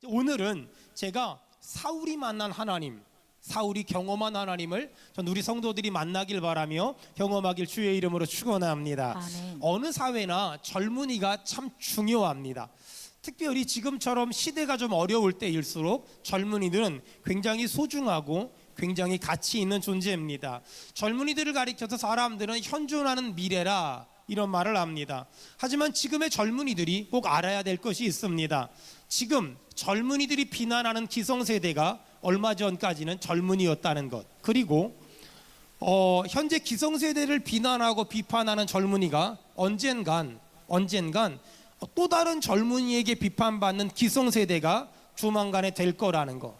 오늘은 제가 사울이 만난 하나님, 사울이 경험한 하나님을 전 우리 성도들이 만나길 바라며 경험하길 주의 이름으로 축원합니다. 아멘. 어느 사회나 젊은이가 참 중요합니다. 특별히 지금처럼 시대가 좀 어려울 때일수록 젊은이들은 굉장히 소중하고 굉장히 가치 있는 존재입니다. 젊은이들을 가리켜서 사람들은 현존하는 미래라 이런 말을 합니다. 하지만 지금의 젊은이들이 꼭 알아야 될 것이 있습니다. 지금 젊은이들이 비난하는 기성세대가 얼마 전까지는 젊은이였다는 것, 그리고 현재 기성세대를 비난하고 비판하는 젊은이가 언젠간 또 다른 젊은이에게 비판받는 기성세대가 조만간에 될 거라는 것.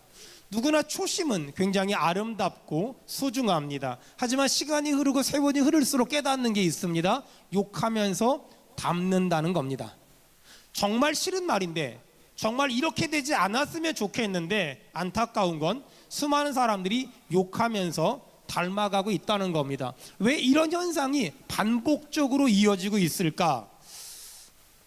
누구나 초심은 굉장히 아름답고 소중합니다. 하지만 시간이 흐르고 세월이 흐를수록 깨닫는 게 있습니다. 욕하면서 닮는다는 겁니다. 정말 싫은 말인데, 정말 이렇게 되지 않았으면 좋겠는데 안타까운 건 수많은 사람들이 욕하면서 닮아가고 있다는 겁니다. 왜 이런 현상이 반복적으로 이어지고 있을까?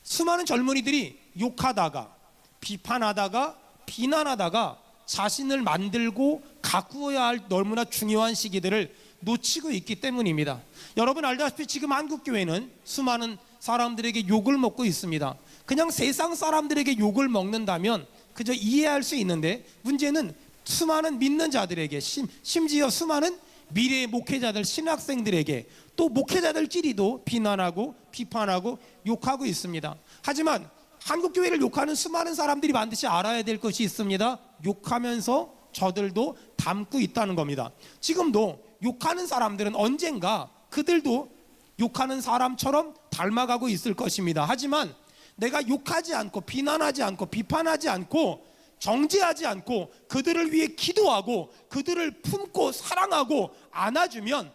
수많은 젊은이들이 욕하다가 비판하다가 비난하다가 자신을 만들고 가꾸어야 할 너무나 중요한 시기들을 놓치고 있기 때문입니다. 여러분 알다시피 지금 한국교회는 수많은 사람들에게 욕을 먹고 있습니다. 그냥 세상 사람들에게 욕을 먹는다면 그저 이해할 수 있는데, 문제는 수많은 믿는 자들에게, 심지어 수많은 미래의 목회자들, 신학생들에게, 또 목회자들끼리도 비난하고 비판하고 욕하고 있습니다. 하지만 한국교회를 욕하는 수많은 사람들이 반드시 알아야 될 것이 있습니다. 욕하면서 저들도 닮고 있다는 겁니다. 지금도 욕하는 사람들은 언젠가 그들도 욕하는 사람처럼 닮아가고 있을 것입니다. 하지만 내가 욕하지 않고 비난하지 않고 비판하지 않고 정죄하지 않고 그들을 위해 기도하고 그들을 품고 사랑하고 안아주면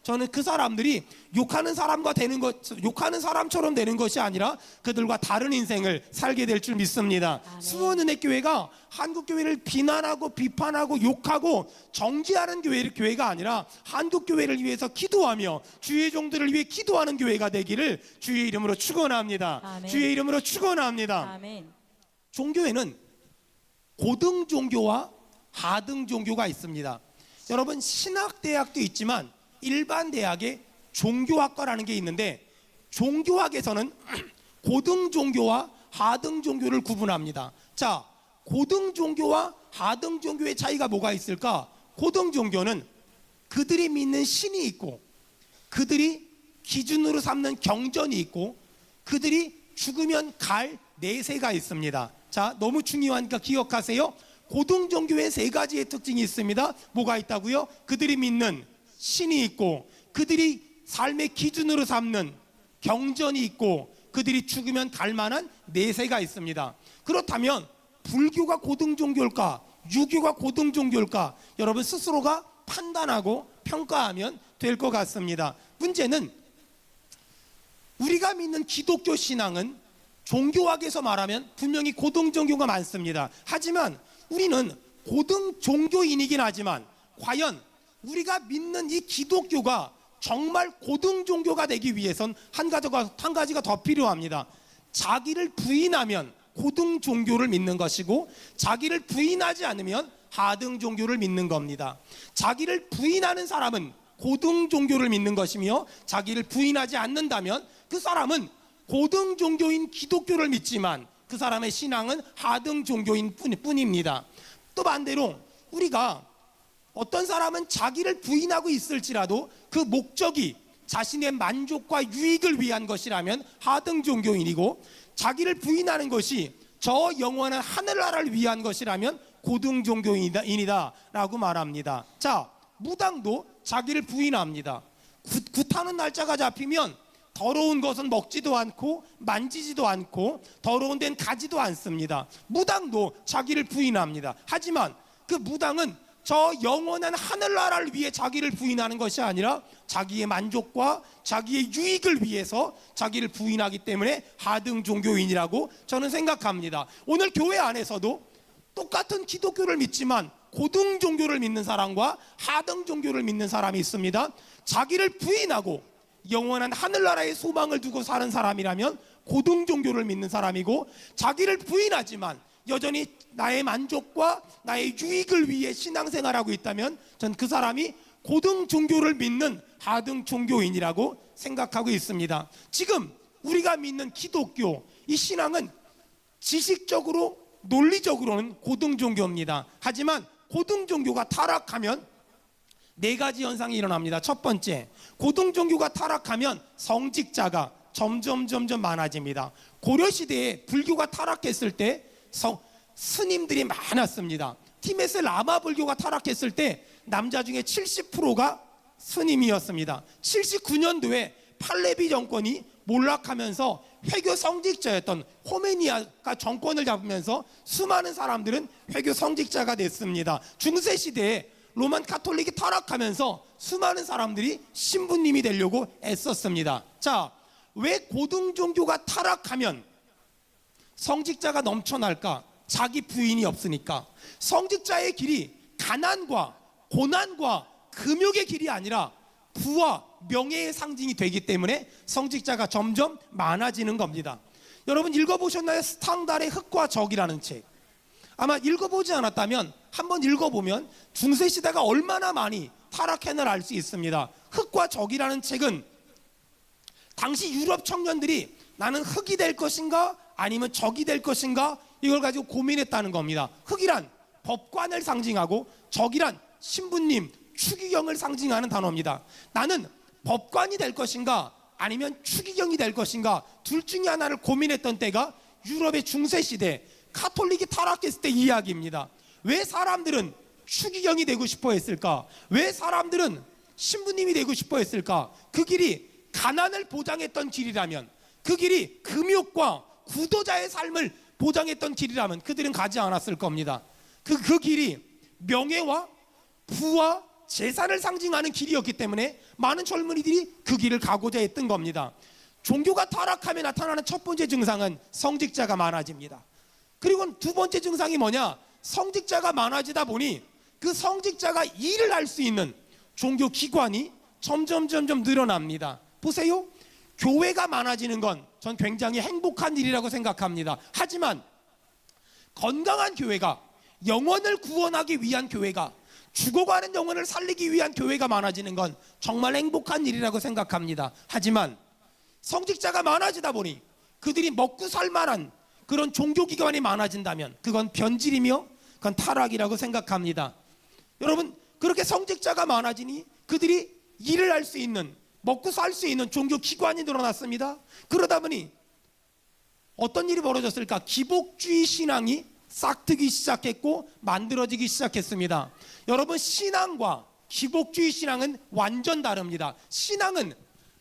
저는 그 사람들이 욕하는 사람처럼 되는 것이 아니라 그들과 다른 인생을 살게 될 줄 믿습니다. 수원은혜교회가 한국교회를 비난하고 비판하고 욕하고 정죄하는 교회가 아니라 한국교회를 위해서 기도하며 주의 종들을 위해 기도하는 교회가 되기를 주의 이름으로 축원합니다. 아멘. 주의 이름으로 축원합니다. 아멘. 종교에는 고등 종교와 하등 종교가 있습니다. 여러분, 신학대학도 있지만 일반 대학에 종교학과라는 게 있는데, 종교학에서는 고등 종교와 하등 종교를 구분합니다. 자, 고등 종교와 하등 종교의 차이가 뭐가 있을까? 고등 종교는 그들이 믿는 신이 있고, 그들이 기준으로 삼는 경전이 있고, 그들이 죽으면 갈 내세가 있습니다. 자, 너무 중요하니까 기억하세요. 고등 종교의 세 가지의 특징이 있습니다. 뭐가 있다고요? 그들이 믿는 신이 있고, 그들이 삶의 기준으로 삼는 경전이 있고, 그들이 죽으면 갈 만한 내세가 있습니다. 그렇다면 불교가 고등 종교일까? 유교가 고등 종교일까? 여러분 스스로가 판단하고 평가하면 될 것 같습니다. 문제는 우리가 믿는 기독교 신앙은 종교학에서 말하면 분명히 고등 종교가 많습니다. 하지만 우리는 고등 종교인이긴 하지만 과연 우리가 믿는 이 기독교가 정말 고등 종교가 되기 위해선 한 가지가 더 필요합니다. 자기를 부인하면 고등 종교를 믿는 것이고, 자기를 부인하지 않으면 하등 종교를 믿는 겁니다. 자기를 부인하는 사람은 고등 종교를 믿는 것이며, 자기를 부인하지 않는다면 그 사람은 고등 종교인 기독교를 믿지만 그 사람의 신앙은 하등 종교인 뿐입니다. 또 반대로 우리가 어떤 사람은 자기를 부인하고 있을지라도 그 목적이 자신의 만족과 유익을 위한 것이라면 하등 종교인이고, 자기를 부인하는 것이 저 영원한 하늘나라를 위한 것이라면 고등 종교인이다 라고 말합니다. 자, 무당도 자기를 부인합니다. 굿하는 날짜가 잡히면 더러운 것은 먹지도 않고 만지지도 않고 더러운 데는 가지도 않습니다. 무당도 자기를 부인합니다. 하지만 그 무당은 저 영원한 하늘나라를 위해 자기를 부인하는 것이 아니라 자기의 만족과 자기의 유익을 위해서 자기를 부인하기 때문에 하등 종교인이라고 저는 생각합니다. 오늘 교회 안에서도 똑같은 기독교를 믿지만 고등 종교를 믿는 사람과 하등 종교를 믿는 사람이 있습니다. 자기를 부인하고 영원한 하늘나라의 소망을 두고 사는 사람이라면 고등 종교를 믿는 사람이고, 자기를 부인하지만 여전히 나의 만족과 나의 유익을 위해 신앙생활하고 있다면 전 그 사람이 고등 종교를 믿는 하등 종교인이라고 생각하고 있습니다. 지금 우리가 믿는 기독교, 이 신앙은 지식적으로 논리적으로는 고등 종교입니다. 하지만 고등 종교가 타락하면 네 가지 현상이 일어납니다. 첫 번째, 고등 종교가 타락하면 성직자가 점점 많아집니다. 고려 시대에 불교가 타락했을 때 스님들이 많았습니다. 티베트 라마 불교가 타락했을 때 남자 중에 70%가 스님이었습니다. 79년도에 팔레비 정권이 몰락하면서 회교 성직자였던 호메니아가 정권을 잡으면서 수많은 사람들은 회교 성직자가 됐습니다. 중세 시대에 로만 카톨릭이 타락하면서 수많은 사람들이 신부님이 되려고 애썼습니다. 자, 왜 고등 종교가 타락하면 성직자가 넘쳐날까? 자기 부인이 없으니까. 성직자의 길이 가난과 고난과 금욕의 길이 아니라 부와 명예의 상징이 되기 때문에 성직자가 점점 많아지는 겁니다. 여러분 읽어보셨나요? 스탕달의 흙과 적이라는 책. 아마 읽어보지 않았다면 한번 읽어보면 중세시대가 얼마나 많이 타락했는지 알 수 있습니다. 흙과 적이라는 책은 당시 유럽 청년들이 나는 흙이 될 것인가 아니면 적이 될 것인가 이걸 가지고 고민했다는 겁니다. 흙이란 법관을 상징하고 적이란 신부님, 추기경을 상징하는 단어입니다. 나는 법관이 될 것인가 아니면 추기경이 될 것인가 둘 중에 하나를 고민했던 때가 유럽의 중세시대 카톨릭이 타락했을 때 이야기입니다. 왜 사람들은 추기경이 되고 싶어 했을까? 왜 사람들은 신부님이 되고 싶어 했을까? 그 길이 가난을 보장했던 길이라면, 그 길이 금욕과 구도자의 삶을 보장했던 길이라면 그들은 가지 않았을 겁니다. 그 길이 명예와 부와 재산을 상징하는 길이었기 때문에 많은 젊은이들이 그 길을 가고자 했던 겁니다. 종교가 타락하며 나타나는 첫 번째 증상은 성직자가 많아집니다. 그리고 두 번째 증상이 뭐냐? 성직자가 많아지다 보니 그 성직자가 일을 할 수 있는 종교 기관이 점점 늘어납니다. 보세요. 교회가 많아지는 건 전 굉장히 행복한 일이라고 생각합니다. 하지만 건강한 교회가, 영혼을 구원하기 위한 교회가, 죽어가는 영혼을 살리기 위한 교회가 많아지는 건 정말 행복한 일이라고 생각합니다. 하지만 성직자가 많아지다 보니 그들이 먹고 살만한 그런 종교기관이 많아진다면 그건 변질이며 그건 타락이라고 생각합니다. 여러분, 그렇게 성직자가 많아지니 그들이 일을 할 수 있는, 먹고 살 수 있는 종교기관이 늘어났습니다. 그러다 보니 어떤 일이 벌어졌을까? 기복주의 신앙이 싹트기 시작했고 만들어지기 시작했습니다. 여러분, 신앙과 기복주의 신앙은 완전 다릅니다. 신앙은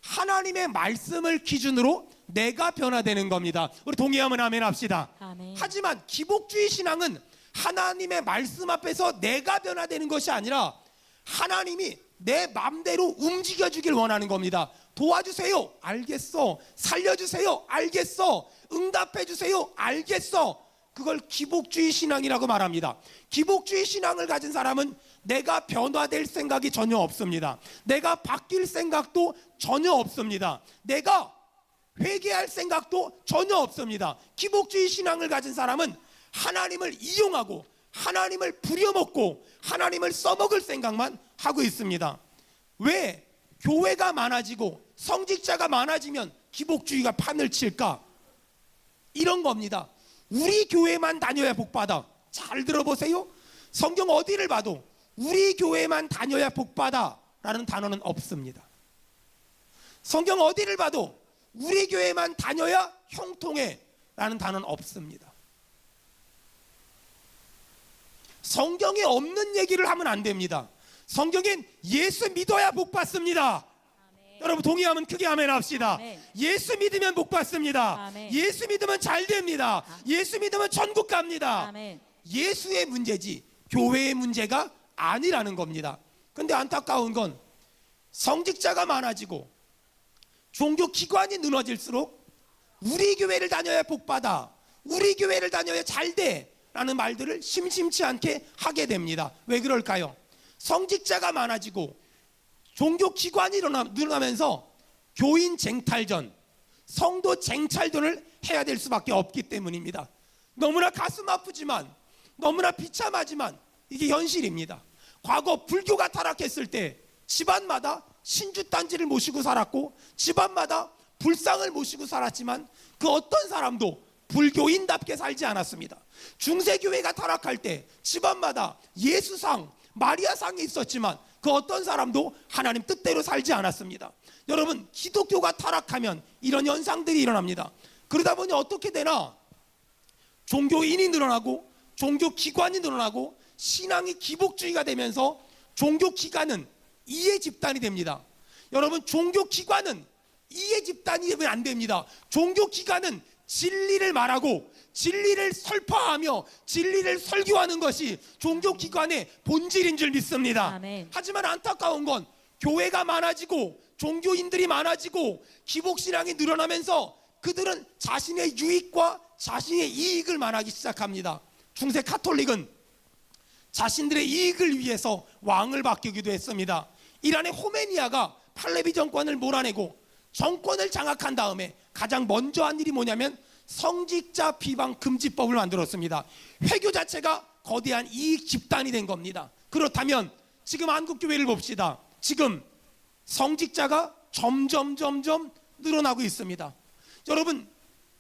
하나님의 말씀을 기준으로 내가 변화되는 겁니다. 우리 동의하면 아멘 합시다. 아멘. 하지만 기복주의 신앙은 하나님의 말씀 앞에서 내가 변화되는 것이 아니라 하나님이 내 맘대로 움직여주길 원하는 겁니다. 도와주세요. 알겠어. 살려주세요. 알겠어. 응답해주세요. 알겠어. 그걸 기복주의 신앙이라고 말합니다. 기복주의 신앙을 가진 사람은 내가 변화될 생각이 전혀 없습니다. 내가 바뀔 생각도 전혀 없습니다. 내가 회개할 생각도 전혀 없습니다. 기복주의 신앙을 가진 사람은 하나님을 이용하고 하나님을 부려먹고 하나님을 써먹을 생각만 하고 있습니다. 왜 교회가 많아지고 성직자가 많아지면 기복주의가 판을 칠까? 이런 겁니다. 우리 교회만 다녀야 복받아. 잘 들어보세요. 성경 어디를 봐도 우리 교회만 다녀야 복받아 라는 단어는 없습니다. 성경 어디를 봐도 우리 교회만 다녀야 형통해 라는 단어는 없습니다. 성경에 없는 얘기를 하면 안 됩니다. 성경엔 예수 믿어야 복받습니다. 아멘. 여러분 동의하면 크게 아멘 합시다. 아멘. 예수 믿으면 복받습니다. 아멘. 예수 믿으면 잘 됩니다. 예수 믿으면 천국 갑니다. 아멘. 예수의 문제지 교회의 문제가 아니라는 겁니다. 근데 안타까운 건 성직자가 많아지고 종교 기관이 늘어질수록 우리 교회를 다녀야 복받아, 우리 교회를 다녀야 잘돼 라는 말들을 심심치 않게 하게 됩니다. 왜 그럴까요? 성직자가 많아지고 종교 기관이 늘어나면서 교인 쟁탈전, 성도 쟁탈전을 해야 될 수밖에 없기 때문입니다. 너무나 가슴 아프지만, 너무나 비참하지만 이게 현실입니다. 과거 불교가 타락했을 때 집안마다 신주단지를 모시고 살았고, 집안마다 불상을 모시고 살았지만 그 어떤 사람도 불교인답게 살지 않았습니다. 중세교회가 타락할 때 집안마다 예수상, 마리아상이 있었지만 그 어떤 사람도 하나님 뜻대로 살지 않았습니다. 여러분, 기독교가 타락하면 이런 현상들이 일어납니다. 그러다 보니 어떻게 되나? 종교인이 늘어나고 종교기관이 늘어나고 신앙이 기복주의가 되면서 종교기관은 이해 집단이 됩니다. 여러분, 종교기관은 이해 집단이 되면 안 됩니다. 종교기관은 진리를 말하고 진리를 설파하며 진리를 설교하는 것이 종교기관의 본질인 줄 믿습니다. 아멘. 하지만 안타까운 건 교회가 많아지고 종교인들이 많아지고 기복신앙이 늘어나면서 그들은 자신의 유익과 자신의 이익을 말하기 시작합니다. 중세 카톨릭은 자신들의 이익을 위해서 왕을 바뀌기도 했습니다. 이란의 호메니아가 팔레비 정권을 몰아내고 정권을 장악한 다음에 가장 먼저 한 일이 뭐냐면 성직자 비방 금지법을 만들었습니다. 회교 자체가 거대한 이익 집단이 된 겁니다. 그렇다면 지금 한국교회를 봅시다. 지금 성직자가 점점 늘어나고 있습니다. 여러분,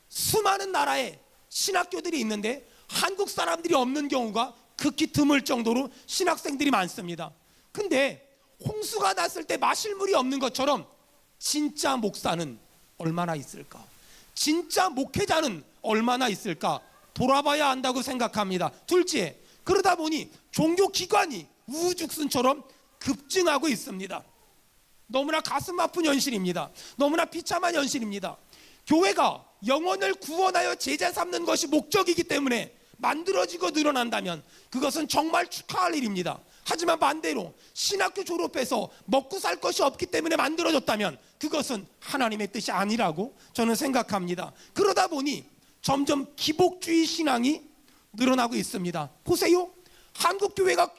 수많은 나라에 신학교들이 있는데 한국 사람들이 없는 경우가 극히 드물 정도로 신학생들이 많습니다. 근데 홍수가 났을 때 마실 물이 없는 것처럼 진짜 목사는 얼마나 있을까? 진짜 목회자는 얼마나 있을까? 돌아봐야 한다고 생각합니다. 둘째, 그러다 보니 종교기관이 우후죽순처럼 급증하고 있습니다. 너무나 가슴 아픈 현실입니다. 너무나 비참한 현실입니다. 교회가 영혼을 구원하여 제자 삼는 것이 목적이기 때문에 만들어지고 늘어난다면 그것은 정말 축하할 일입니다. 하지만 반대로 신학교 졸업해서 먹고 살 것이 없기 때문에 만들어졌다면 그것은 하나님의 뜻이 아니라고 저는 생각합니다. 그러다 보니 점점 기복주의 신앙이 늘어나고 있습니다. 보세요. 한국교회가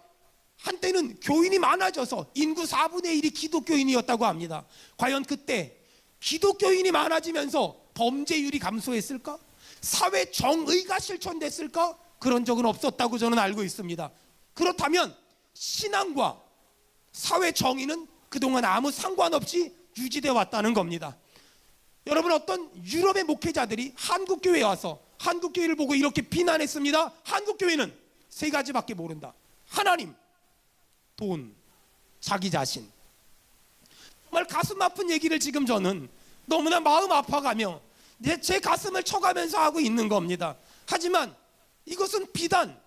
한때는 교인이 많아져서 인구 4분의 1이 기독교인이었다고 합니다. 과연 그때 기독교인이 많아지면서 범죄율이 감소했을까? 사회 정의가 실천됐을까? 그런 적은 없었다고 저는 알고 있습니다. 그렇다면 신앙과 사회 정의는 그동안 아무 상관없이 유지되어 왔다는 겁니다. 여러분, 어떤 유럽의 목회자들이 한국교회에 와서 한국교회를 보고 이렇게 비난했습니다. 한국교회는 세 가지밖에 모른다. 하나님, 돈, 자기 자신. 정말 가슴 아픈 얘기를 지금 저는 너무나 마음 아파가며 제 가슴을 쳐가면서 하고 있는 겁니다. 하지만 이것은 비단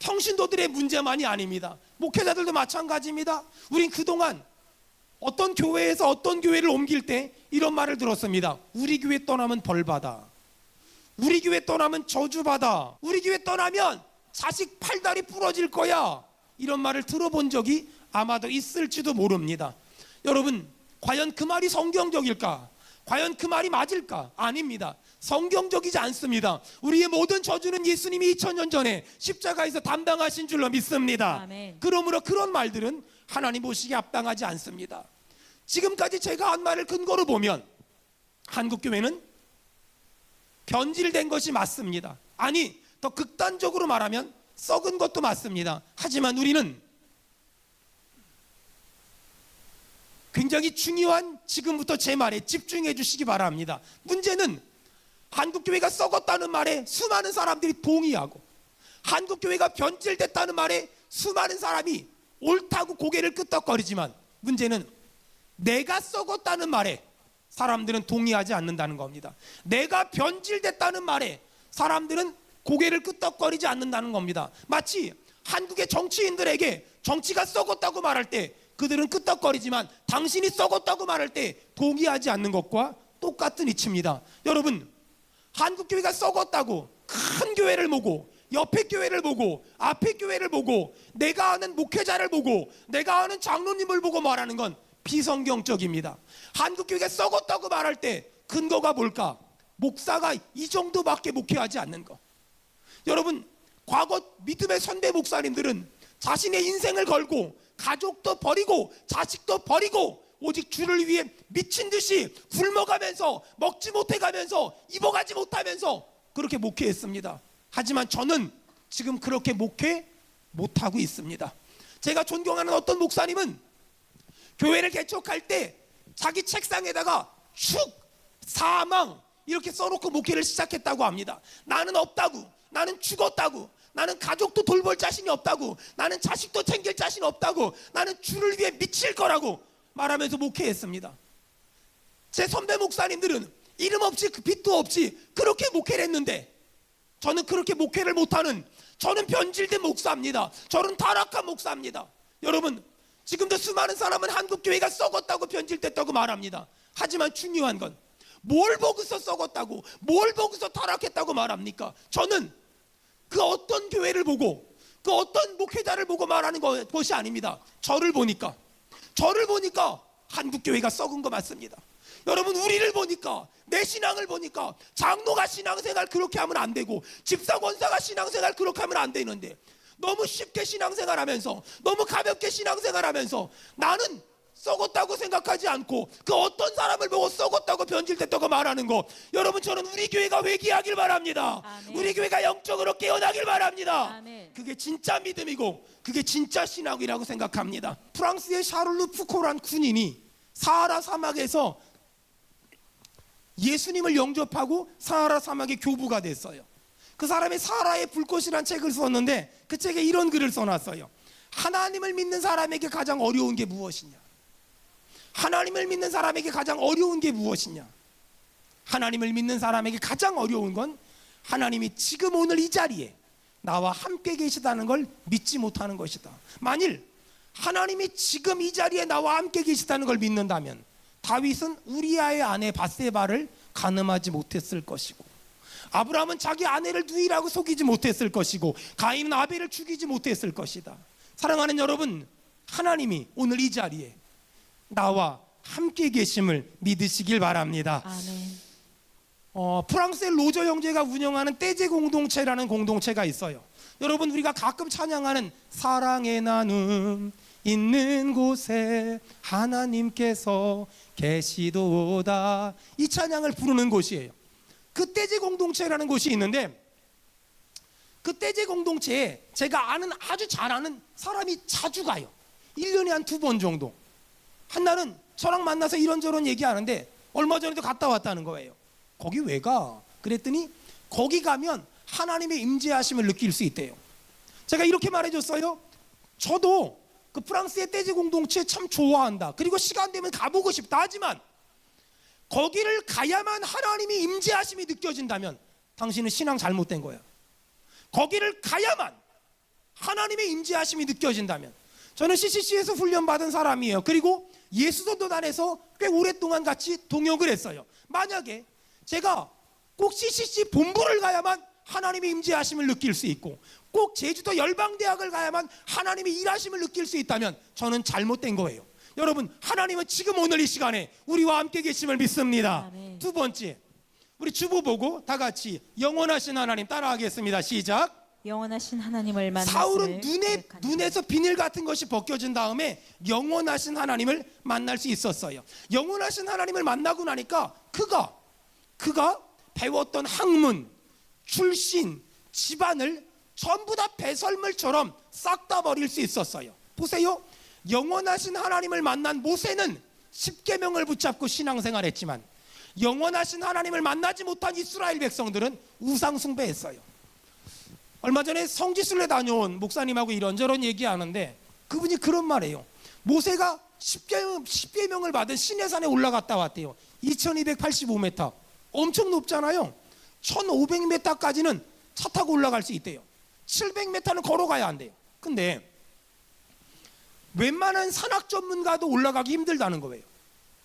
평신도들의 문제만이 아닙니다. 목회자들도 마찬가지입니다. 우린 그동안 어떤 교회에서 어떤 교회를 옮길 때 이런 말을 들었습니다. 우리 교회 떠나면 벌받아. 우리 교회 떠나면 저주받아. 우리 교회 떠나면 자식 팔다리 부러질 거야. 이런 말을 들어본 적이 아마도 있을지도 모릅니다. 여러분, 과연 그 말이 성경적일까? 과연 그 말이 맞을까? 아닙니다. 성경적이지 않습니다. 우리의 모든 저주는 예수님이 2000년 전에 십자가에서 담당하신 줄로 믿습니다. 아멘. 그러므로 그런 말들은 하나님 보시기에 합당하지 않습니다. 지금까지 제가 한 말을 근거로 보면 한국교회는 변질된 것이 맞습니다. 아니, 더 극단적으로 말하면 썩은 것도 맞습니다. 하지만 우리는 굉장히 중요한 지금부터 제 말에 집중해 주시기 바랍니다. 문제는 한국교회가 썩었다는 말에 수많은 사람들이 동의하고 한국교회가 변질됐다는 말에 수많은 사람이 옳다고 고개를 끄덕거리지만 문제는 내가 썩었다는 말에 사람들은 동의하지 않는다는 겁니다. 내가 변질됐다는 말에 사람들은 고개를 끄덕거리지 않는다는 겁니다. 마치 한국의 정치인들에게 정치가 썩었다고 말할 때 그들은 끄덕거리지만 당신이 썩었다고 말할 때 동의하지 않는 것과 똑같은 이치입니다. 여러분, 한국교회가 썩었다고 큰 교회를 보고 옆에 교회를 보고 앞에 교회를 보고 내가 아는 목회자를 보고 내가 아는 장로님을 보고 말하는 건 비성경적입니다. 한국교회가 썩었다고 말할 때 근거가 뭘까? 목사가 이 정도밖에 목회하지 않는 것. 여러분, 과거 믿음의 선배 목사님들은 자신의 인생을 걸고 가족도 버리고 자식도 버리고 오직 주를 위해 미친 듯이 굶어가면서 먹지 못해가면서 입어가지 못하면서 그렇게 목회했습니다. 하지만 저는 지금 그렇게 목회 못하고 있습니다. 제가 존경하는 어떤 목사님은 교회를 개척할 때 자기 책상에다가 축, 사망 이렇게 써놓고 목회를 시작했다고 합니다. 나는 없다고, 나는 죽었다고, 나는 가족도 돌볼 자신이 없다고, 나는 자식도 챙길 자신 없다고, 나는 주를 위해 미칠 거라고 말하면서 목회했습니다. 제 선배 목사님들은 이름 없이 빚도 없이 그렇게 목회를 했는데 저는 그렇게 목회를 못하는, 저는 변질된 목사입니다. 저는 타락한 목사입니다. 여러분, 지금도 수많은 사람은 한국교회가 썩었다고 변질됐다고 말합니다. 하지만 중요한 건 뭘 보고서 썩었다고, 뭘 보고서 타락했다고 말합니까? 저는 그 어떤 교회를 보고 그 어떤 목회자를 보고 말하는 것이 아닙니다. 저를 보니까 한국교회가 썩은 거 맞습니다. 여러분, 우리를 보니까, 내 신앙을 보니까 장로가 신앙생활 그렇게 하면 안 되고 집사 권사가 신앙생활 그렇게 하면 안 되는데 너무 쉽게 신앙생활하면서, 너무 가볍게 신앙생활하면서 나는 썩었다고 생각하지 않고 그 어떤 사람을 보고 썩었다고 변질됐다고 말하는 거, 여러분, 저는 우리 교회가 회개하길 바랍니다. 아멘. 우리 교회가 영적으로 깨어나길 바랍니다. 아멘. 그게 진짜 믿음이고 그게 진짜 신앙이라고 생각합니다. 프랑스의 샤를르 푸코란 군인이 사하라 사막에서 예수님을 영접하고 사하라 사막의 교부가 됐어요. 그 사람이 사하라의 불꽃이란 책을 썼는데 그 책에 이런 글을 써놨어요. 하나님을 믿는 사람에게 가장 어려운 게 무엇이냐? 하나님을 믿는 사람에게 가장 어려운 게 무엇이냐? 하나님을 믿는 사람에게 가장 어려운 건 하나님이 지금 오늘 이 자리에 나와 함께 계시다는 걸 믿지 못하는 것이다. 만일 하나님이 지금 이 자리에 나와 함께 계시다는 걸 믿는다면 다윗은 우리아의 아내 밧세바를 간음하지 못했을 것이고, 아브라함은 자기 아내를 누이라고 속이지 못했을 것이고, 가인은 아벨을 죽이지 못했을 것이다. 사랑하는 여러분, 하나님이 오늘 이 자리에 나와 함께 계심을 믿으시길 바랍니다. 아멘. 프랑스의 로저 형제가 운영하는 떼제 공동체라는 공동체가 있어요. 여러분, 우리가 가끔 찬양하는 사랑의 나눔 있는 곳에 하나님께서 계시도다, 이 찬양을 부르는 곳이에요. 그 떼제 공동체라는 곳이 있는데 그 떼제 공동체에 제가 아는, 아주 잘 아는 사람이 자주 가요. 1년에 한 2번 정도. 한날은 저랑 만나서 이런저런 얘기하는데 얼마 전에도 갔다 왔다는 거예요. 거기 왜 가? 그랬더니 거기 가면 하나님의 임재하심을 느낄 수 있대요. 제가 이렇게 말해줬어요. 저도 그 프랑스의 떼제 공동체 참 좋아한다, 그리고 시간 되면 가보고 싶다. 하지만 거기를 가야만 하나님이 임재하심이 느껴진다면 당신은 신앙 잘못된 거야. 거기를 가야만 하나님의 임재하심이 느껴진다면, 저는 CCC에서 훈련받은 사람이에요. 그리고 예수전도단에서 꽤 오랫동안 같이 동역을 했어요. 만약에 제가 꼭 CCC 본부를 가야만 하나님의 임재하심을 느낄 수 있고 꼭 제주도 열방대학을 가야만 하나님의 일하심을 느낄 수 있다면 저는 잘못된 거예요. 여러분, 하나님은 지금 오늘 이 시간에 우리와 함께 계심을 믿습니다. 아멘. 두 번째, 우리 주보 보고 다 같이 영원하신 하나님 따라하겠습니다. 시작. 영원하신 하나님을 만났음을 사울은 고백하니라. 눈에서 비닐 같은 것이 벗겨진 다음에 영원하신 하나님을 만날 수 있었어요. 영원하신 하나님을 만나고 나니까 그가 배웠던 학문, 출신, 집안을 전부 다 배설물처럼 싹 다 버릴 수 있었어요. 보세요. 영원하신 하나님을 만난 모세는 십계명을 붙잡고 신앙생활했지만 영원하신 하나님을 만나지 못한 이스라엘 백성들은 우상 숭배했어요. 얼마 전에 성지순례 다녀온 목사님하고 이런저런 얘기하는데 그분이 그런 말이에요. 모세가 십계명을 받은 시내산에 올라갔다 왔대요. 2285m, 엄청 높잖아요. 1500m까지는 차 타고 올라갈 수 있대요. 700m는 걸어가야 한대요. 근데 웬만한 산악 전문가도 올라가기 힘들다는 거예요.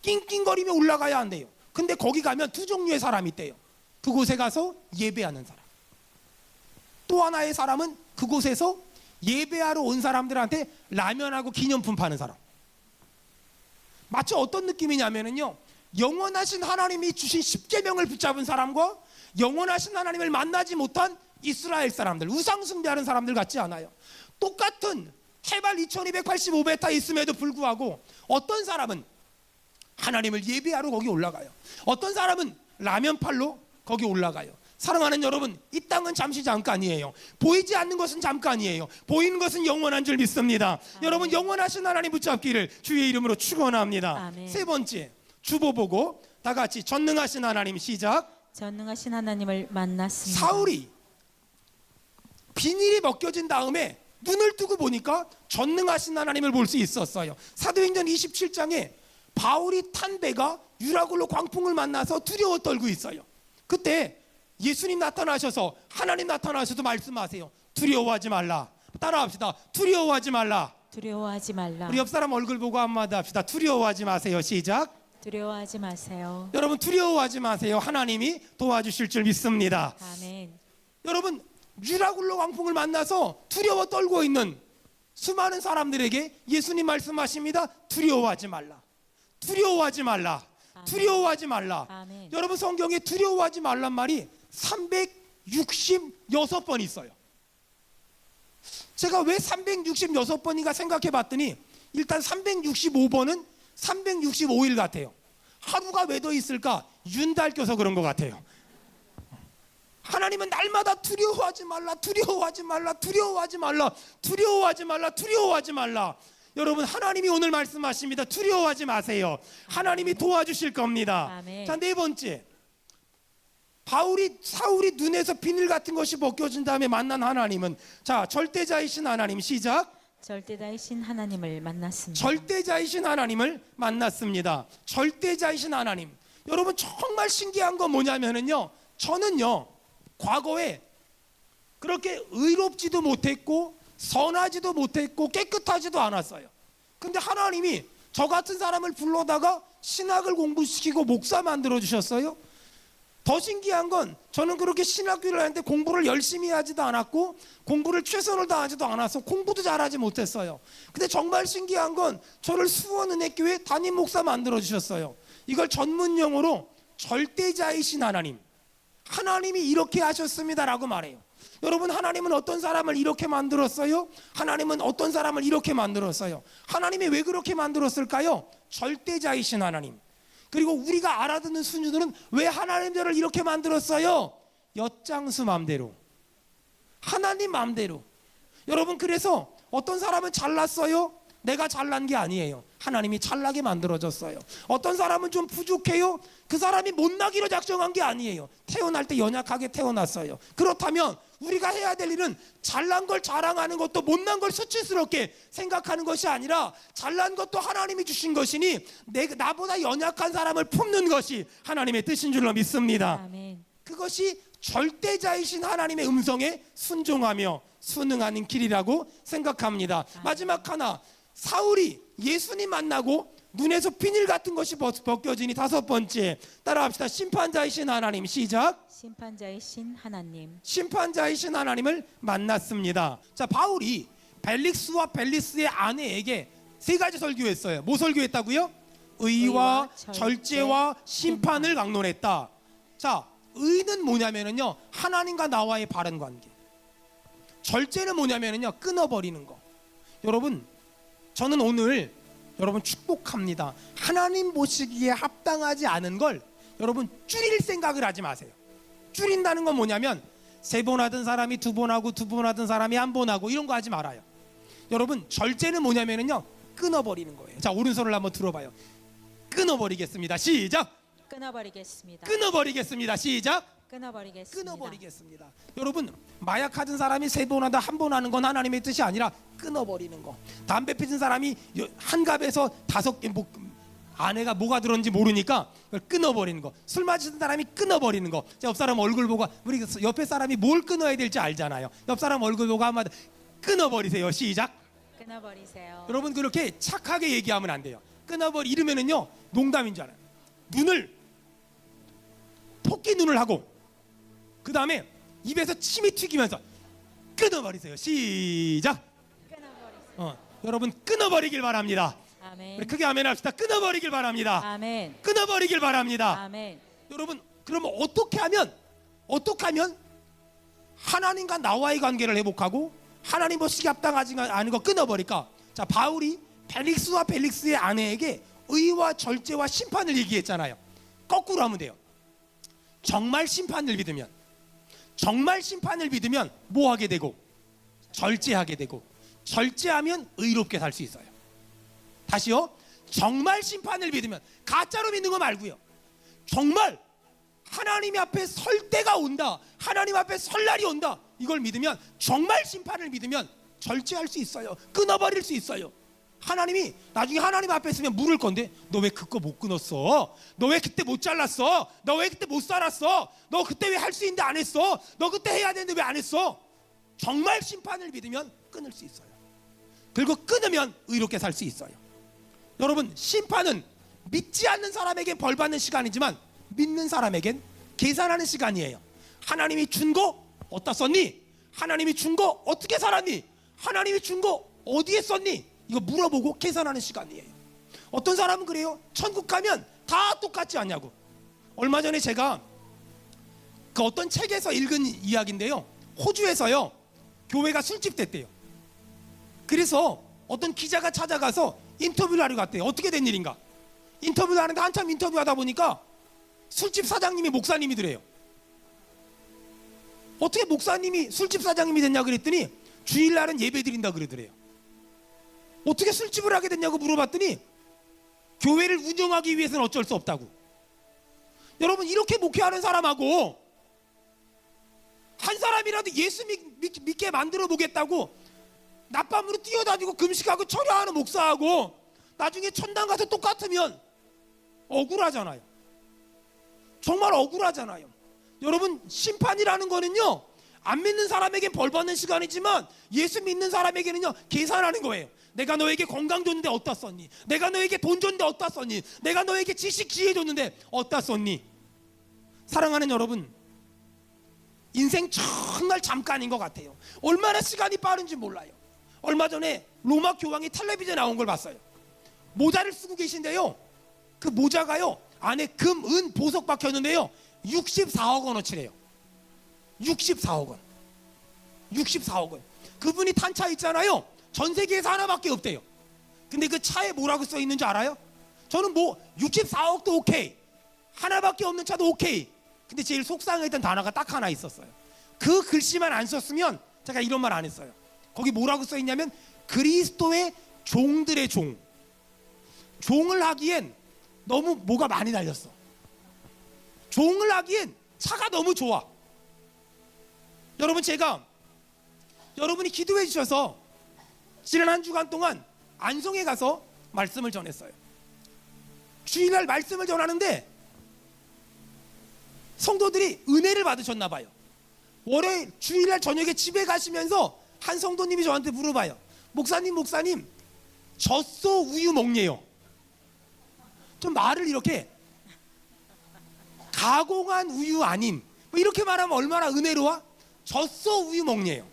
낑낑거리며 올라가야 한대요. 근데 거기 가면 두 종류의 사람이 있대요. 그곳에 가서 예배하는 사람, 또 하나의 사람은 그곳에서 예배하러 온 사람들한테 라면하고 기념품 파는 사람. 마치 어떤 느낌이냐면요, 영원하신 하나님이 주신 십계명을 붙잡은 사람과 영원하신 하나님을 만나지 못한 이스라엘 사람들, 우상 숭배하는 사람들 같지 않아요. 똑같은 해발 2285m 있음에도 불구하고 어떤 사람은 하나님을 예배하러 거기 올라가요. 어떤 사람은 라면 팔러 거기 올라가요. 사랑하는 여러분, 이 땅은 잠시 잠깐이에요. 보이지 않는 것은 잠깐이에요. 보이는 것은 영원한 줄 믿습니다. 여러분, 영원하신 하나님 붙잡기를 주의 이름으로 축원합니다. 아멘. 세 번째, 주보 보고 다 같이 전능하신 하나님 시작. 전능하신 하나님을 만났습니다. 사울이 비닐이 벗겨진 다음에 눈을 뜨고 보니까 전능하신 하나님을 볼 수 있었어요. 사도행전 27장에 바울이 탄 배가 유라굴로 광풍을 만나서 두려워 떨고 있어요. 그때 예수님 나타나셔서, 하나님 나타나셔서 말씀하세요. 두려워하지 말라. 따라합시다. 두려워하지 말라. 두려워하지 말라. 우리 옆 사람 얼굴 보고 한마디 합시다. 두려워하지 마세요. 시작. 두려워하지 마세요. 여러분, 두려워하지 마세요. 하나님이 도와주실 줄 믿습니다. 아멘. 여러분, 유라굴로 광풍을 만나서 두려워 떨고 있는 수많은 사람들에게 예수님 말씀하십니다. 두려워하지 말라. 두려워하지 말라. 두려워하지 말라. 아멘. 여러분, 성경에 두려워하지 말란 말이 366번 있어요. 제가 왜 366번인가 생각해 봤더니 일단 365번은 365일 같아요. 하루가 왜 더 있을까? 윤달 껴서 그런 것 같아요. 하나님은 날마다 두려워하지 말라, 두려워하지 말라, 두려워하지 말라, 두려워하지 말라, 두려워하지 말라. 여러분, 하나님이 오늘 말씀하십니다. 두려워하지 마세요. 하나님이 도와주실 겁니다. 아멘. 자, 네 번째, 사울이 눈에서 비늘 같은 것이 벗겨진 다음에 만난 하나님은, 자, 절대자이신 하나님 시작. 절대자이신 하나님을 만났습니다. 절대자이신 하나님을 만났습니다. 절대자이신 하나님. 여러분, 정말 신기한 건 뭐냐면은요, 저는요 과거에 그렇게 의롭지도 못했고 선하지도 못했고 깨끗하지도 않았어요. 근데 하나님이 저 같은 사람을 불러다가 신학을 공부시키고 목사 만들어 주셨어요. 더 신기한 건 저는 그렇게 신학교를 하는데 공부를 열심히 하지도 않았고 공부를 최선을 다하지도 않아서 공부도 잘하지 못했어요. 근데 정말 신기한 건 저를 수원은혜교회 담임 목사 만들어 주셨어요. 이걸 전문 용어로 절대자이신 하나님, 하나님이 이렇게 하셨습니다라고 말해요. 여러분, 하나님은 어떤 사람을 이렇게 만들었어요? 하나님은 어떤 사람을 이렇게 만들었어요? 하나님이 왜 그렇게 만들었을까요? 절대자이신 하나님. 그리고 우리가 알아듣는 순주들은 왜 하나님들을 이렇게 만들었어요? 엿장수 맘대로, 하나님 맘대로. 여러분, 그래서 어떤 사람은 잘났어요? 내가 잘난 게 아니에요. 하나님이 잘나게 만들어졌어요. 어떤 사람은 좀 부족해요? 그 사람이 못나기로 작정한 게 아니에요. 태어날 때 연약하게 태어났어요. 그렇다면 우리가 해야 될 일은 잘난 걸 자랑하는 것도 못난 걸 수치스럽게 생각하는 것이 아니라 잘난 것도 하나님이 주신 것이니 나보다 연약한 사람을 품는 것이 하나님의 뜻인 줄로 믿습니다. 아멘. 그것이 절대자이신 하나님의 음성에 순종하며 순응하는 길이라고 생각합니다. 마지막 하나, 사울이 예수님 만나고 눈에서 비닐 같은 것이 벗겨지니 다섯 번째, 따라합시다. 심판자이신 하나님 시작. 심판자이신 하나님. 심판자이신 하나님을 만났습니다. 자, 바울이 벨릭스와 벨리스의 아내에게 세 가지 설교했어요. 뭐 설교했다고요? 의와 절제와 심판을 강론했다. 자, 의는 뭐냐면은요, 하나님과 나와의 바른 관계. 절제는 뭐냐면은요, 끊어버리는 거. 여러분, 저는 오늘 여러분 축복합니다. 하나님 보시기에 합당하지 않은 걸 여러분 줄일 생각을 하지 마세요. 줄인다는 건 뭐냐면 3번 하던 사람이 2번 하고 2번 하던 사람이 1번 하고 이런 거 하지 말아요. 여러분, 절제는 뭐냐면은요, 끊어버리는 거예요. 자, 오른손을 한번 들어봐요. 끊어버리겠습니다. 시작. 끊어버리겠습니다. 끊어버리겠습니다. 시작. 끊어버리겠습니다. 끊어버리겠습니다. 여러분, 마약 하던 사람이 3번 하다 1번 하는 건 하나님의 뜻이 아니라 끊어버리는 거. 담배 피는 사람이 한 갑에서 5개, 아내가 뭐가 들었는지 모르니까 그걸 끊어버리는 거. 술 마시는 사람이 끊어버리는 거. 옆 사람 얼굴 보고, 우리 옆에 사람이 뭘 끊어야 될지 알잖아요. 옆 사람 얼굴 보고 한마디 끊어버리세요. 시작. 끊어버리세요. 여러분, 그렇게 착하게 얘기하면 안 돼요. 끊어버리면은요, 농담인 줄 알아요. 눈을 토끼 눈을 하고 그 다음에 입에서 침이 튀기면서 끊어버리세요. 시작. 끊어버리세요. 여러분, 끊어버리길 바랍니다. 아멘. 우리 크게 아멘 합시다. 끊어버리길 바랍니다. 아멘. 끊어버리길 바랍니다. 아멘. 여러분, 그러면 어떻게 하면 하나님과 나와의 관계를 회복하고 하나님 보시기 합당하지 않은 거 끊어버릴까? 자, 바울이 벨릭스와 벨릭스의 아내에게 의와 절제와 심판을 얘기했잖아요. 거꾸로 하면 돼요. 정말 심판을 믿으면, 정말 심판을 믿으면 뭐 하게 되고? 절제하게 되고, 절제하면 의롭게 살 수 있어요. 다시요. 정말 심판을 믿으면, 가짜로 믿는 거 말고요. 정말 하나님 앞에 설 때가 온다, 하나님 앞에 설 날이 온다, 이걸 믿으면, 정말 심판을 믿으면 절제할 수 있어요. 끊어버릴 수 있어요. 하나님이 나중에 하나님 앞에 있으면 물을 건데, 너 왜 그거 못 끊었어? 너 왜 그때 못 잘랐어? 너 왜 그때 못 살았어? 너 그때 왜 할 수 있는데 안 했어? 너 그때 해야 되는데 왜 안 했어? 정말 심판을 믿으면 끊을 수 있어요. 그리고 끊으면 의롭게 살 수 있어요. 여러분, 심판은 믿지 않는 사람에겐 벌 받는 시간이지만 믿는 사람에겐 계산하는 시간이에요. 하나님이 준 거 어디다 썼니? 하나님이 준 거 어떻게 살았니? 하나님이 준 거 어디에 썼니? 이거 물어보고 계산하는 시간이에요. 어떤 사람은 그래요. 천국 가면 다 똑같지 않냐고. 얼마 전에 제가 그 어떤 책에서 읽은 이야기인데요, 호주에서요 교회가 술집 됐대요. 그래서 어떤 기자가 찾아가서 인터뷰를 하러 갔대요. 어떻게 된 일인가? 인터뷰를 하는데 한참 인터뷰하다 보니까 술집 사장님이 목사님이더래요. 어떻게 목사님이 술집 사장님이 됐냐 그랬더니 주일날은 예배 드린다 그러더래요. 어떻게 술집을 하게 됐냐고 물어봤더니 교회를 운영하기 위해서는 어쩔 수 없다고. 여러분, 이렇게 목회하는 사람하고 한 사람이라도 예수 믿게 만들어 보겠다고 낮밤으로 뛰어다니고 금식하고 철야하는 목사하고 나중에 천당 가서 똑같으면 억울하잖아요. 정말 억울하잖아요. 여러분, 심판이라는 거는요, 안 믿는 사람에겐 벌 받는 시간이지만 예수 믿는 사람에게는요 계산하는 거예요. 내가 너에게 건강 줬는데 어디다 썼니? 내가 너에게 돈 줬는데 어디다 썼니? 내가 너에게 지식 지혜 줬는데 어디다 썼니? 사랑하는 여러분, 인생 정말 잠깐인 것 같아요. 얼마나 시간이 빠른지 몰라요. 얼마 전에 로마 교황이 텔레비전에 나온 걸 봤어요. 모자를 쓰고 계신데요, 그 모자가요 안에 금, 은, 보석 박혔는데요 64억 원어치래요. 64억 원. 64억 원. 그분이 탄 차 있잖아요, 전 세계에서 하나밖에 없대요. 근데 그 차에 뭐라고 써 있는지 알아요? 저는 뭐 64억도 오케이, 하나밖에 없는 차도 오케이. 근데 제일 속상했던 단어가 딱 하나 있었어요. 그 글씨만 안 썼으면 제가 이런 말 안 했어요. 거기 뭐라고 써 있냐면 그리스도의 종들의 종. 종을 하기엔 너무 뭐가 많이 달렸어. 종을 하기엔 차가 너무 좋아. 여러분, 제가 여러분이 기도해 주셔서 지난 한 주간 동안 안성에 가서 말씀을 전했어요. 주일날 말씀을 전하는데 성도들이 은혜를 받으셨나 봐요. 월요일 주일날 저녁에 집에 가시면서 한 성도님이 저한테 물어봐요. 목사님 젖소 우유 먹네요. 좀 말을 이렇게 가공한 우유 아닌 뭐 이렇게 말하면 얼마나 은혜로워? 젖소 우유 먹네요.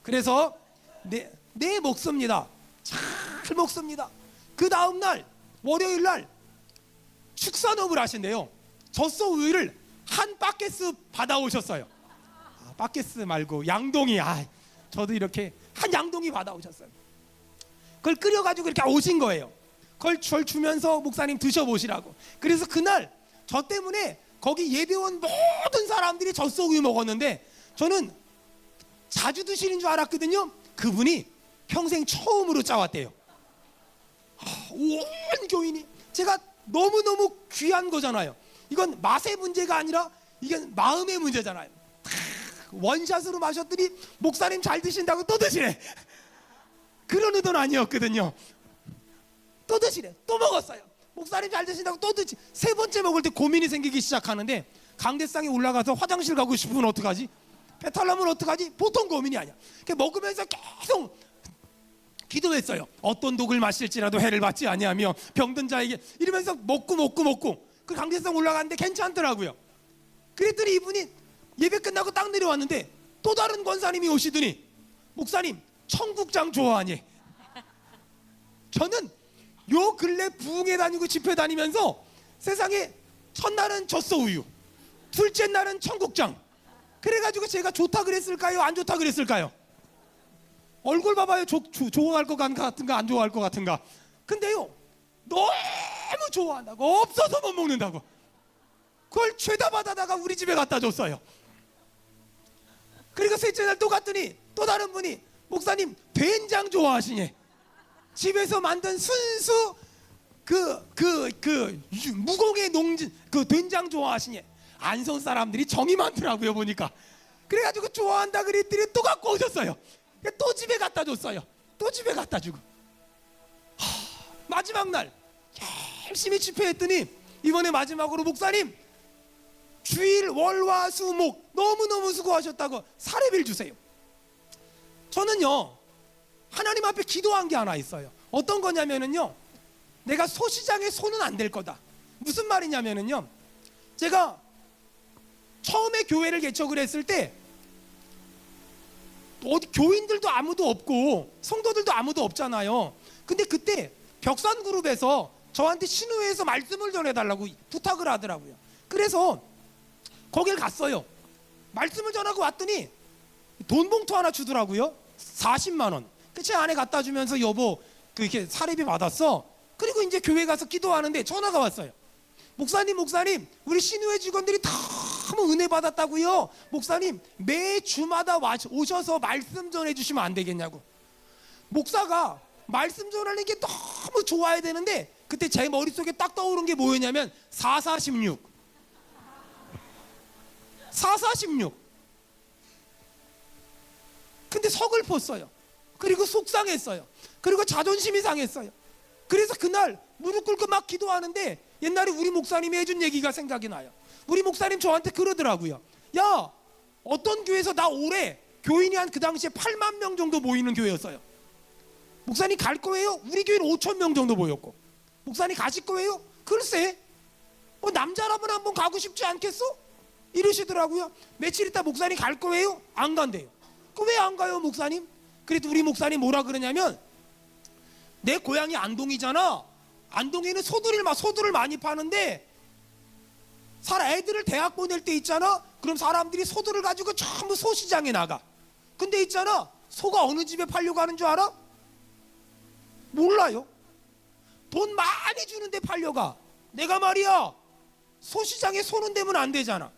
그래서 네 먹습니다. 잘 먹습니다. 그 다음날 월요일날 축산업을 하신대요. 젖소 우유를 한 바켓스 받아오셨어요. 바켓스 말고 양동이. 저도 이렇게 한 양동이 받아오셨어요. 그걸 끓여가지고 이렇게 오신 거예요. 그걸 절 주면서 목사님 드셔보시라고. 그래서 그날 저 때문에 거기 예배원 모든 사람들이 젖소 우유 먹었는데 저는 자주 드시는 줄 알았거든요. 그분이 평생 처음으로 짜왔대요. 온 교인이. 제가 너무너무 귀한 거잖아요. 이건 맛의 문제가 아니라 이건 마음의 문제잖아요. 원샷으로 마셨더니 목사님 잘 드신다고 또 드시래. 그런 의도는 아니었거든요. 또 드시래. 또 먹었어요. 목사님 잘 드신다고 또 드시. 세 번째 먹을 때 고민이 생기기 시작하는데 강대상에 올라가서 화장실 가고 싶으면 어떡하지? 배탈 나면 어떡하지? 보통 고민이 아니야. 먹으면서 계속 기도했어요. 어떤 독을 마실지라도 해를 받지 아니하며 병든 자에게, 이러면서 먹고 그 강대상 올라갔는데 괜찮더라고요. 그랬더니 이분이 예배 끝나고 딱 내려왔는데 또 다른 권사님이 오시더니 목사님 청국장 좋아하니? 저는 요 근래 부흥회 다니고 집회 다니면서 세상에 첫날은 젖소우유, 둘째 날은 청국장. 그래가지고 제가 좋다 그랬을까요? 안 좋다 그랬을까요? 얼굴 봐봐요. 좋아할 것 같은가 안 좋아할 것 같은가. 근데요 너무 좋아한다고, 없어서 못 먹는다고 그걸 죄다 받아다가 우리 집에 갖다 줬어요. 그리고 셋째 날 또 갔더니 또 다른 분이 목사님 된장 좋아하시니? 집에서 만든 순수 무공의 농진 그 된장 좋아하시니? 안성 사람들이 정이 많더라고요 보니까. 그래가지고 좋아한다 그랬더니 또 갖고 오셨어요. 또 집에 갖다 줬어요. 또 집에 갖다 주고. 마지막 날 열심히 집회했더니 이번에 마지막으로 목사님 주일 월화수목 너무너무 수고하셨다고 사례비를 주세요. 저는요 하나님 앞에 기도한 게 하나 있어요. 어떤 거냐면은요, 내가 소시장에 손은 안 댈 거다. 무슨 말이냐면은요, 제가 처음에 교회를 개척을 했을 때 어디 교인들도 아무도 없고 성도들도 아무도 없잖아요. 근데 그때 벽산그룹에서 저한테 신우회에서 말씀을 전해달라고 부탁을 하더라고요. 그래서 거길 갔어요. 말씀을 전하고 왔더니 돈 봉투 하나 주더라고요. 40만 원. 제 안에 갖다 주면서 여보 이렇게 사례비 받았어. 그리고 이제 교회 가서 기도하는데 전화가 왔어요. 목사님 우리 신우회 직원들이 너무 은혜 받았다고요. 목사님 매 주마다 오셔서 말씀 전해주시면 안 되겠냐고. 목사가 말씀 전하는 게 너무 좋아야 되는데 그때 제 머릿속에 딱 떠오른 게 뭐였냐면 4416. 근데 서글펐어요. 그리고 속상했어요. 그리고 자존심이 상했어요. 그래서 그날 무릎 꿇고 막 기도하는데 옛날에 우리 목사님이 해준 얘기가 생각이 나요. 우리 목사님 저한테 그러더라고요. 야, 어떤 교회에서 나 올해 교인이 한 그 당시에 8만 명 정도 모이는 교회였어요. 목사님 갈 거예요? 우리 교회는 5천 명 정도 모였고. 목사님 가실 거예요? 글쎄, 남자라면 한번 가고 싶지 않겠어? 이러시더라고요. 며칠 있다 목사님 갈 거예요? 안 간대요. 왜 안 가요 목사님? 그래도 우리 목사님 뭐라 그러냐면, 내 고향이 안동이잖아. 안동에는 소두를 많이 파는데 애들을 대학 보낼 때 있잖아. 그럼 사람들이 소두를 가지고 전부 소시장에 나가. 근데 있잖아, 소가 어느 집에 팔려고 하는 줄 알아? 몰라요. 돈 많이 주는데 팔려가. 내가 말이야, 소시장에 손은 대면 안 되잖아.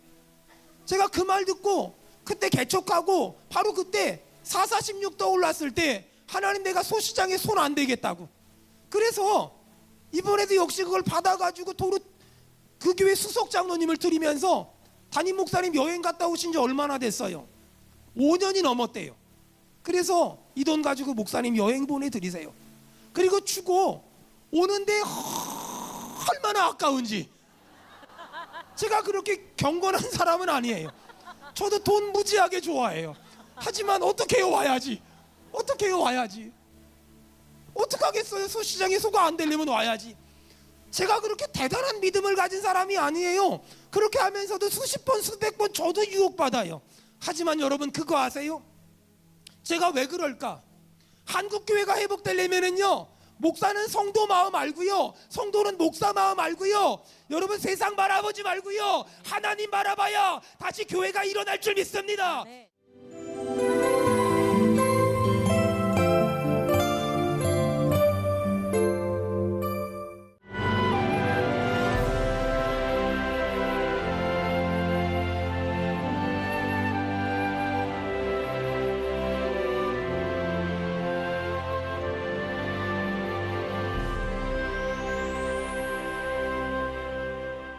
제가 그 말 듣고 그때 개척하고 바로 그때 4416 떠올랐을 때 하나님 내가 소시장에 손 안 대겠다고. 그래서 이번에도 역시 그걸 받아가지고 도로 그 교회 수석 장로님을 드리면서 담임 목사님 여행 갔다 오신 지 얼마나 됐어요? 5년이 넘었대요. 그래서 이 돈 가지고 목사님 여행 보내드리세요. 그리고 주고 오는데 얼마나 아까운지. 제가 그렇게 경건한 사람은 아니에요. 저도 돈 무지하게 좋아해요. 하지만 어떻게 해요? 와야지. 어떡하겠어요? 소시장에 소가 안 되려면 와야지. 제가 그렇게 대단한 믿음을 가진 사람이 아니에요. 그렇게 하면서도 수십 번 수백 번 저도 유혹받아요. 하지만 여러분 그거 아세요? 제가 왜 그럴까? 한국교회가 회복되려면은요, 목사는 성도 마음 알고요, 성도는 목사 마음 알고요, 여러분 세상 바라보지 말고요, 하나님 바라봐야 다시 교회가 일어날 줄 믿습니다. 네.